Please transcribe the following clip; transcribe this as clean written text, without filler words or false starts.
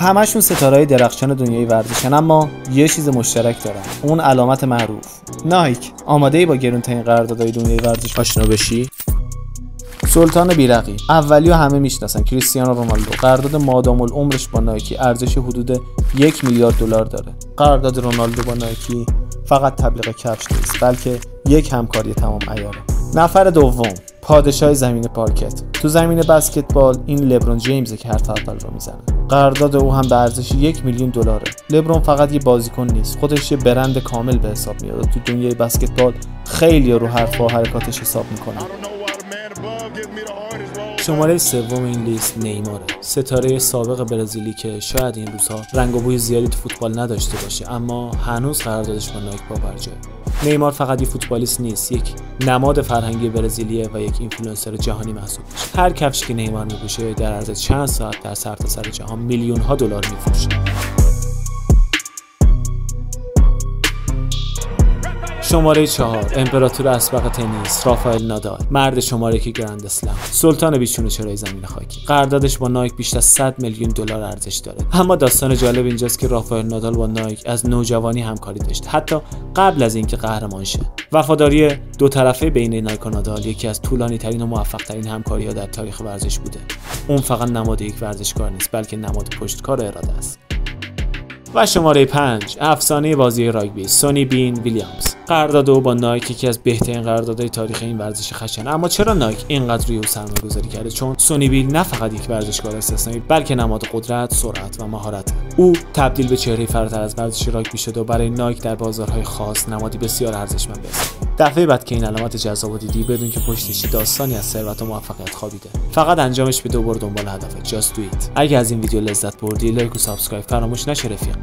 همشون ستاره‌های درخشان دنیای ورزشن، اما یه چیز مشترک دارن، اون علامت معروف نایک. آماده‌ای با گرون‌ترین قراردادهای دنیای ورزش آشنا بشی؟ سلطان بیرقی، اولیو همه میشناسن، کریستیانو رونالدو. قرارداد مادام العمرش با نایکی ارزش حدود 1 میلیارد دلار داره. قرارداد رونالدو با نایکی فقط تبلیغ کفش نیست، بلکه یک همکاری تمام عیاره. نفر دوم، پادشاه زمین پارکت. تو زمین بسکتبال این لبرون جیمز که حرف اول رو میزنه. قرارداد او هم به ارزش 1 میلیون دلاره. لبرون فقط یه بازیکن نیست، خودش یه برند کامل به حساب میاد. تو دنیای بسکتبال خیلی رو حرف و حرکاتش حساب میکنن. شماره سوم این لیست نیماره، ستاره سابق برزیلی که شاید این روزها رنگ و بوی زیادی تو فوتبال نداشته باشه، اما هنوز قراردادش با نایک پابرجاه. نیمار فقط یک فوتبالیست نیست، یک نماد فرهنگی برزیلیه و یک اینفلوئنسر جهانی محسوب میشه. هر کفشی که نیمار میپوشه در عرض چند ساعت در سرتاسر جهان میلیون ها دلار میفروشه. شماره 4، امپراتور اسبق تنیس رافائل نادال، مرد شماره 1 گرند اسلم، سلطان بیچون چرای زمین خاکی. قراردادش با نایک بیشتر از 100 میلیون دلار ارزش داره. اما داستان جالب اینجاست که رافائل نادال با نایک از نوجوانی همکاری داشت، حتی قبل از اینکه قهرمان شه. وفاداری دو طرفه بین نایک و نادال یکی از طولانی‌ترین و موفق‌ترین همکاری‌ها در تاریخ ورزش بوده. اون فقط نماد یک ورزشکار نیست، بلکه نماد پشتکار و اراده است. و شماره 5، افسانه بازی راگبی سونی بین ویلیامز. قرارداد او با نایک یکی از بهترین قراردادهای تاریخ این ورزش خشن. اما چرا نایک اینقدر روی او سرمایه‌گذاری کرده؟ چون سونی بین نه فقط یک ورزشکار استثنایی، بلکه نماد قدرت، سرعت و مهارت. او تبدیل به چهره فراتر از ورزش راگبی شده و برای نایک در بازارهای خاص نمادی بسیار ارزشمند است. دفعه بعد که این علامت جذاب دیدی، بدون که پشتش داستانی از ثروت و موفقیت خوابیده. فقط انجامش بده و برو دنبال هدفت. Just do it. اگه از این ویدیو لذت بردی، لایک و سابسکرایب فراموش نشه رفیق.